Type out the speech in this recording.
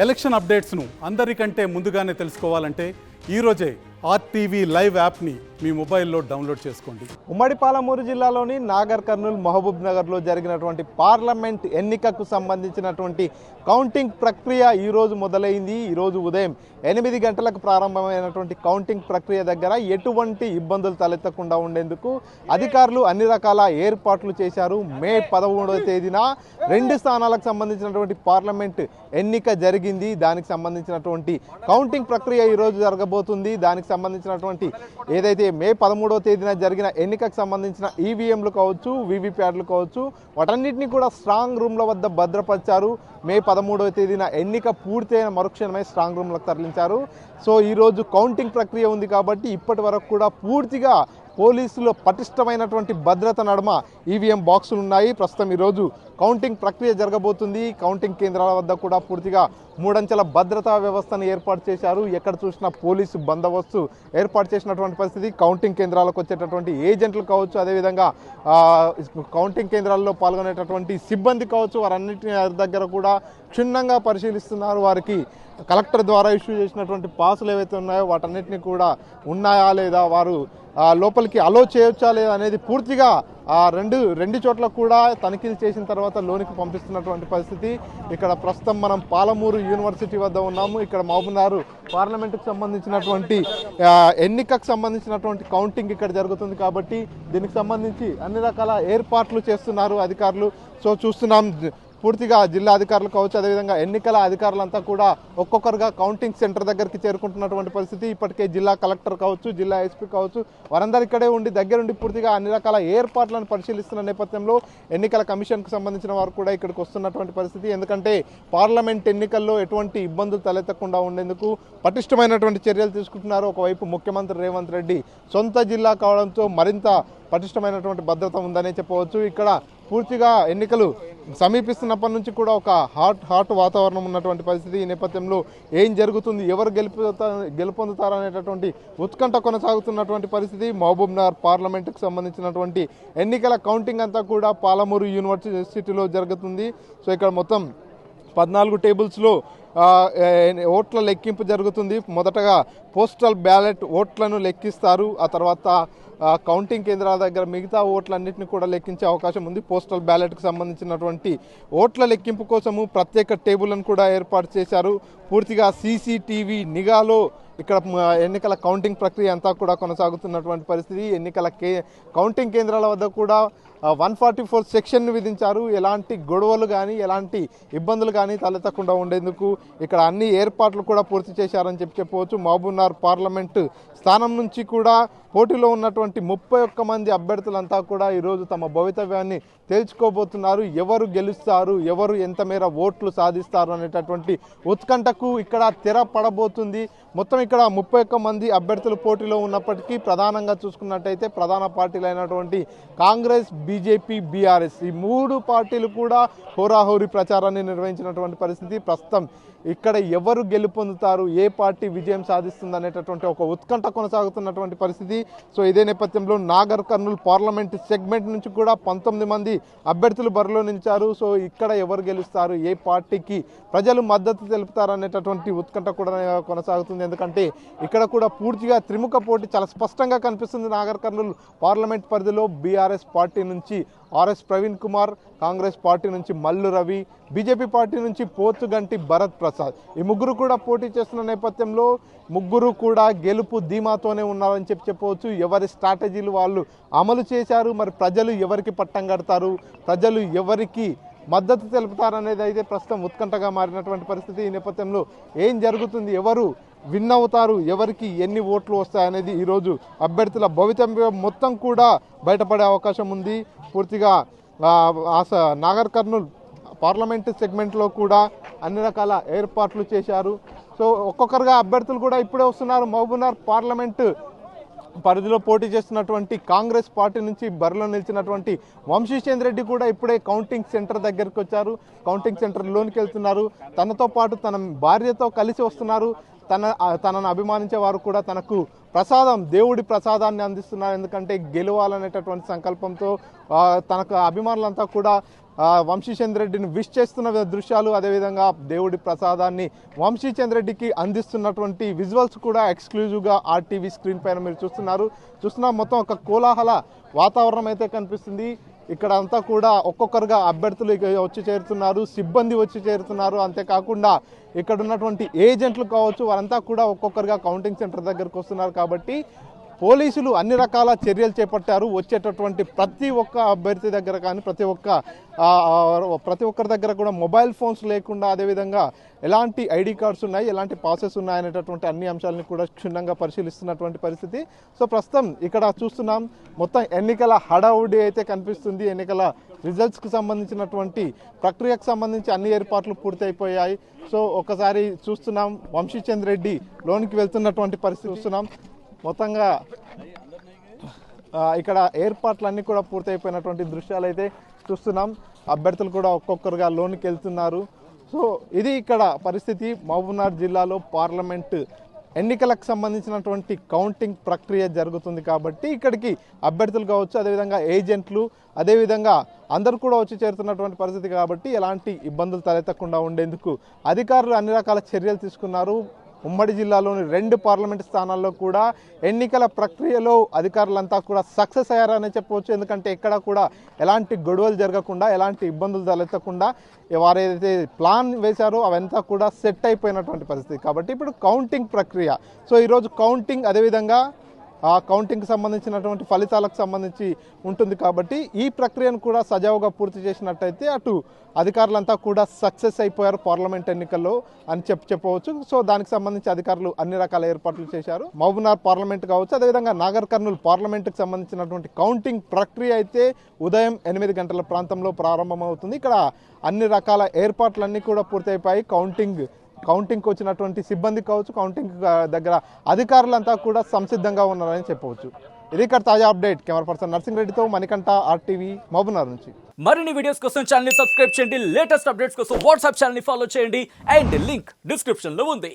Election అప్డేట్స్ను అందరికంటే ముందుగానే తెలుసుకోవాలంటే ఈరోజే ఆర్టీవీ లైవ్ యాప్ని మీ మొబైల్లో డౌన్లోడ్ చేసుకోండి. ఉమ్మడి పాలమూరు జిల్లాలోని నాగర్ కర్నూల్ మహబూబ్ నగర్లో జరిగినటువంటి పార్లమెంట్ ఎన్నికకు సంబంధించినటువంటి కౌంటింగ్ ప్రక్రియ ఈరోజు మొదలైంది. ఈరోజు ఉదయం 8 గంటలకు ప్రారంభమైనటువంటి కౌంటింగ్ ప్రక్రియ దగ్గర ఎటువంటి ఇబ్బందులు తలెత్తకుండా ఉండేందుకు అధికారులు అన్ని రకాల ఏర్పాట్లు చేశారు. మే 13వ తేదీన 2 స్థానాలకు సంబంధించినటువంటి పార్లమెంట్ ఎన్నిక జరిగింది. దానికి సంబంధించినటువంటి కౌంటింగ్ ప్రక్రియ ఈరోజు జరగబోతుంది. దానికి సంబంధించినటువంటి ఏదైతే మే 13వ తేదీన జరిగిన ఎన్నికకు సంబంధించిన ఈవీఎంలు కావచ్చు, వీవీప్యాట్లు కావచ్చు, వాటన్నిటిని కూడా స్ట్రాంగ్ రూమ్ల వద్ద భద్రపరిచారు. మే 13వ తేదీన ఎన్నిక పూర్తయిన మరుక్షణమే స్ట్రాంగ్ రూమ్లకు తరలించారు. సో ఈరోజు కౌంటింగ్ ప్రక్రియ ఉంది కాబట్టి ఇప్పటి వరకు కూడా పూర్తిగా పోలీసులు పటిష్టమైనటువంటి భద్రత నడుమ ఈవీఎం బాక్సులు ఉన్నాయి. ప్రస్తుతం ఈరోజు కౌంటింగ్ ప్రక్రియ జరగబోతుంది. కౌంటింగ్ కేంద్రాల వద్ద కూడా పూర్తిగా 3 అంచెల భద్రతా వ్యవస్థను ఏర్పాటు చేశారు. ఎక్కడ చూసినా పోలీసు బందోబస్తు ఏర్పాటు చేసినటువంటి పరిస్థితి. కౌంటింగ్ కేంద్రాలకు వచ్చేటటువంటి ఏజెంట్లు కావచ్చు, అదేవిధంగా కౌంటింగ్ కేంద్రాల్లో పాల్గొనేటటువంటి సిబ్బంది కావచ్చు, వారన్నింటి దగ్గర కూడా క్షుణ్ణంగా పరిశీలిస్తున్నారు. వారికి కలెక్టర్ ద్వారా ఇష్యూ చేసినటువంటి పాసులు ఏవైతే ఉన్నాయో వాటన్నిటిని కూడా ఉన్నాయా లేదా, వారు లోపలికి అలో చేయొచ్చా లేదా అనేది పూర్తిగా రెండు చోట్ల కూడా తనిఖీలు చేసిన తర్వాత లోనికి పంపిస్తున్నటువంటి పరిస్థితి. ఇక్కడ ప్రస్తుతం మనం పాలమూరు యూనివర్సిటీ వద్ద ఉన్నాము. ఇక్కడ మహబూబ్నగర్ పార్లమెంటుకు సంబంధించినటువంటి ఎన్నికకు సంబంధించినటువంటి కౌంటింగ్ ఇక్కడ జరుగుతుంది కాబట్టి దీనికి సంబంధించి అన్ని రకాల ఏర్పాట్లు చేస్తున్నారు అధికారులు. సో చూస్తున్నాం పూర్తిగా జిల్లా అధికారులు కావచ్చు, అదేవిధంగా ఎన్నికల అధికారులంతా కూడా ఒక్కొక్కరుగా కౌంటింగ్ సెంటర్ దగ్గరికి చేరుకుంటున్నటువంటి పరిస్థితి. ఇప్పటికే జిల్లా కలెక్టర్ కావచ్చు, జిల్లా ఎస్పీ కావచ్చు, వారందరూ ఇక్కడే ఉండి దగ్గరుండి పూర్తిగా అన్ని రకాల ఏర్పాట్లను పరిశీలిస్తున్న నేపథ్యంలో ఎన్నికల కమిషన్కు సంబంధించిన వారు కూడా ఇక్కడికి వస్తున్నటువంటి పరిస్థితి. ఎందుకంటే పార్లమెంట్ ఎన్నికల్లో ఎటువంటి ఇబ్బందులు తలెత్తకుండా ఉండేందుకు పటిష్టమైనటువంటి చర్యలు తీసుకుంటున్నారు. ఒకవైపు ముఖ్యమంత్రి రేవంత్ రెడ్డి సొంత జిల్లా కావడంతో మరింత పటిష్టమైనటువంటి భద్రత ఉందనే చెప్పవచ్చు. ఇక్కడ పూర్తిగా ఎన్నికలు సమీపిస్తున్నప్పటి నుంచి కూడా ఒక హాట్ వాతావరణం ఉన్నటువంటి పరిస్థితి. ఈ నేపథ్యంలో ఏం జరుగుతుంది, ఎవరు గెలుపొందుతారు అనేటటువంటి ఉత్కంఠ కొనసాగుతున్నటువంటి పరిస్థితి. మహబూబ్ నగర్ పార్లమెంటుకు సంబంధించినటువంటి ఎన్నికల కౌంటింగ్ అంతా కూడా పాలమూరు యూనివర్సిటీలో జరుగుతుంది. సో ఇక్కడ మొత్తం 14 టేబుల్స్లో ఓట్ల లెక్కింపు జరుగుతుంది. మొదటగా పోస్టల్ బ్యాలెట్ ఓట్లను లెక్కిస్తారు. ఆ తర్వాత కౌంటింగ్ కేంద్రాల దగ్గర మిగతా ఓట్లన్నింటినీ కూడా లెక్కించే అవకాశం ఉంది. పోస్టల్ బ్యాలెట్కి సంబంధించినటువంటి ఓట్ల లెక్కింపు కోసము ప్రత్యేక టేబుల్ను కూడా ఏర్పాటు చేశారు. పూర్తిగా సీసీటీవీ నిఘాలో ఇక్కడ ఎన్నికల కౌంటింగ్ ప్రక్రియ అంతా కూడా కొనసాగుతున్నటువంటి పరిస్థితి. ఎన్నికల కౌంటింగ్ కేంద్రాల వద్ద కూడా 144 సెక్షన్ను విధించారు. ఎలాంటి గొడవలు కానీ ఎలాంటి ఇబ్బందులు కానీ తలెత్తకుండా ఉండేందుకు ఇక్కడ అన్ని ఏర్పాట్లు కూడా పూర్తి చేశారని చెప్పవచ్చు. మహబూబ్నగర్ పార్లమెంటు స్థానం నుంచి కూడా పోటీలో ఉన్నటువంటి 31 మంది అభ్యర్థులంతా కూడా ఈరోజు తమ భవితవ్యాన్ని తేల్చుకోబోతున్నారు. ఎవరు గెలుస్తారు, ఎవరు ఎంత మేర ఓట్లు సాధిస్తారు అనేటటువంటి ఉత్కంఠకు ఇక్కడ తెర పడబోతుంది. మొత్తం ఇక్కడ 31 మంది అభ్యర్థులు పోటీలో ఉన్నప్పటికీ ప్రధానంగా చూసుకున్నట్టయితే ప్రధాన పార్టీలు అయినటువంటి కాంగ్రెస్, బీజేపీ, బీఆర్ఎస్ ఈ 3 పార్టీలు కూడా హోరాహోరీ ప్రచారాన్ని నిర్వహించినటువంటి పరిస్థితి. ప్రస్తుతం ఇక్కడ ఎవరు గెలుపొందుతారు, ఏ పార్టీ విజయం సాధిస్తుంది అనేటటువంటి ఒక ఉత్కంఠ కొనసాగుతున్నటువంటి పరిస్థితి. సో ఇదే నేపథ్యంలో నాగర్ కర్నూల్ పార్లమెంట్ సెగ్మెంట్ నుంచి కూడా 19 మంది అభ్యర్థులు బరిలో నిలిచారు. సో ఇక్కడ ఎవరు గెలుస్తారు, ఏ పార్టీకి ప్రజలు మద్దతు తెలుపుతారు అనేటటువంటి ఉత్కంఠ కూడా కొనసాగుతుంది. ఎందుకంటే ఇక్కడ కూడా పూర్తిగా త్రిముఖ పోటీ చాలా స్పష్టంగా కనిపిస్తుంది. నాగర్ కర్నూల్ పార్లమెంట్ పరిధిలో బీఆర్ఎస్ పార్టీ నుంచి ఆర్ఎస్ ప్రవీణ్ కుమార్, కాంగ్రెస్ పార్టీ నుంచి మల్లు రవి, బీజేపీ పార్టీ నుంచి పోతుగంటి భరత్ ప్రసాద్ ఈ ముగ్గురు కూడా పోటీ చేస్తున్న నేపథ్యంలో ముగ్గురు కూడా గెలుపు ధీమాతోనే ఉన్నారని చెప్పవచ్చు. ఎవరి స్ట్రాటజీలు వాళ్ళు అమలు చేశారు. మరి ప్రజలు ఎవరికి పట్టం కడతారు, ప్రజలు ఎవరికి మద్దతు తెలుపుతారనేది అయితే ప్రస్తుతం ఉత్కంఠగా మారినటువంటి పరిస్థితి. ఈ నేపథ్యంలో ఏం జరుగుతుంది, ఎవరు విన్ అవుతారు, ఎవరికి ఎన్ని ఓట్లు వస్తాయనేది ఈరోజు అభ్యర్థుల భవితవ్యం మొత్తం కూడా బయటపడే అవకాశం ఉంది. పూర్తిగా నాగర్ కర్నూల్ పార్లమెంటు సెగ్మెంట్లో కూడా అన్ని రకాల ఏర్పాట్లు చేశారు. సో ఒక్కొక్కరుగా అభ్యర్థులు కూడా ఇప్పుడే వస్తున్నారు. మహబూబ్నగర్ పార్లమెంటు పరిధిలో పోటీ చేస్తున్నటువంటి కాంగ్రెస్ పార్టీ నుంచి బరిలో నిలిచినటువంటి వంశీచంద్ర రెడ్డి కూడా ఇప్పుడే కౌంటింగ్ సెంటర్ దగ్గరికి వచ్చారు. కౌంటింగ్ సెంటర్లోనికి వెళ్తున్నారు. తనతో పాటు తన భార్యతో కలిసి వస్తున్నారు. తనను అభిమానించే వారు కూడా తనకు ప్రసాదం, దేవుడి ప్రసాదాన్ని అందిస్తున్నారు. ఎందుకంటే గెలవాలనేటటువంటి సంకల్పంతో తనకు అభిమానులంతా కూడా వంశీచంద్ర రెడ్డిని విష్ చేస్తున్న దృశ్యాలు, అదేవిధంగా దేవుడి ప్రసాదాన్ని వంశీచంద్ర రెడ్డికి అందిస్తున్నటువంటి విజువల్స్ కూడా ఎక్స్క్లూజివ్గా ఆర్టీవీ స్క్రీన్ పైన మీరు చూస్తున్న మొత్తం ఒక కోలాహల వాతావరణం అయితే కనిపిస్తుంది. ఇక్కడ అంతా కూడా ఒక్కొక్కరుగా అభ్యర్థులు వచ్చి చేరుతున్నారు, సిబ్బంది వచ్చి చేరుతున్నారు. అంతేకాకుండా ఇక్కడ ఉన్నటువంటి ఏజెంట్లు కావచ్చు, వారంతా కూడా ఒక్కొక్కరుగా కౌంటింగ్ సెంటర్ దగ్గరకు వస్తున్నారు. కాబట్టి పోలీసులు అన్ని రకాల చర్యలు చేపట్టారు. వచ్చేటటువంటి ప్రతి ఒక్క అభ్యర్థి దగ్గర కానీ ప్రతి ఒక్కరి దగ్గర కూడా మొబైల్ ఫోన్స్ లేకుండా, అదేవిధంగా ఎలాంటి ఐడి కార్డ్స్ ఉన్నాయి, ఎలాంటి పాసెస్ ఉన్నాయి అనేటటువంటి అన్ని అంశాలను కూడా క్షుణ్ణంగా పరిశీలిస్తున్నటువంటి పరిస్థితి. సో ప్రస్తుతం ఇక్కడ చూస్తున్నాం మొత్తం ఎన్నికల హడావుడి అయితే కనిపిస్తుంది. ఎన్నికల రిజల్ట్స్కి సంబంధించినటువంటి ప్రక్రియకు సంబంధించి అన్ని ఏర్పాట్లు పూర్తయిపోయాయి. సో ఒకసారి చూస్తున్నాం వంశీచంద్ర రెడ్డి లోనికి వెళ్తున్నటువంటి పరిస్థితి చూస్తున్నాం. మొత్తంగా ఇక్కడ ఏర్పాట్లన్నీ కూడా పూర్తయిపోయినటువంటి దృశ్యాలు అయితే చూస్తున్నాం. అభ్యర్థులు కూడా ఒక్కొక్కరుగా లోనికి వెళ్తున్నారు. సో ఇది ఇక్కడ పరిస్థితి. మహబూబ్నగర్ జిల్లాలో పార్లమెంట్ ఎన్నికలకు సంబంధించినటువంటి కౌంటింగ్ ప్రక్రియ జరుగుతుంది. కాబట్టి ఇక్కడికి అభ్యర్థులు కావచ్చు, అదేవిధంగా ఏజెంట్లు, అదేవిధంగా అందరూ కూడా వచ్చి చేరుతున్నటువంటి పరిస్థితి. కాబట్టి ఎలాంటి ఇబ్బందులు తలెత్తకుండా ఉండేందుకు అధికారులు అన్ని రకాల చర్యలు తీసుకున్నారు. ఉమ్మడి జిల్లాలోని 2 పార్లమెంట్ స్థానాల్లో కూడా ఎన్నికల ప్రక్రియలో అధికారులంతా కూడా సక్సెస్ అయ్యారని చెప్పవచ్చు. ఎందుకంటే ఎక్కడ కూడా ఎలాంటి గొడవలు జరగకుండా, ఎలాంటి ఇబ్బందులు తలెత్తకుండా వారు ఏదైతే ప్లాన్ వేశారో అవంతా కూడా సెట్ అయిపోయినటువంటి పరిస్థితి. కాబట్టి ఇప్పుడు కౌంటింగ్ ప్రక్రియ. సో ఈరోజు కౌంటింగ్, అదేవిధంగా ఆ కౌంటింగ్కి సంబంధించినటువంటి ఫలితాలకు సంబంధించి ఉంటుంది. కాబట్టి ఈ ప్రక్రియను కూడా సజావుగా పూర్తి చేసినట్టయితే అటు అధికారులంతా కూడా సక్సెస్ అయిపోయారు పార్లమెంట్ ఎన్నికల్లో అని చెప్పవచ్చు. సో దానికి సంబంధించి అధికారులు అన్ని రకాల ఏర్పాట్లు చేశారు. మహబూబ్నగర్ పార్లమెంట్ కావచ్చు, అదేవిధంగా నాగర్ కర్నూలు పార్లమెంట్కి సంబంధించినటువంటి కౌంటింగ్ ప్రక్రియ అయితే ఉదయం 8 గంటల ప్రాంతంలో ప్రారంభమవుతుంది. ఇక్కడ అన్ని రకాల ఏర్పాట్లన్నీ కూడా పూర్తయిపోయాయి. కౌంటింగ్కి వచ్చినటువంటి సిబ్బంది కావచ్చు, కౌంటింగ్ దగ్గర అధికారులంతా కూడా సంసిద్ధంగా ఉన్నారని చెప్పవచ్చు. ఇది ఇక్కడ తాజా అప్డేట్. కెమెరా పర్సన్ నర్సింగ్ రెడ్డితో మణికంఠ, ఆర్టీవీ, మహబూబ్నగర్ నుంచి. మరిన్ని వీడియోస్ కోసం ఛానల్ ని సబ్స్క్రైబ్ చేయండి. లేటెస్ట్ అప్డేట్స్ కోసం వాట్సాప్ ఛానల్ ని ఫాలో చేయండి. అండ్ లింక్ డిస్క్రిప్షన్ లో ఉంది.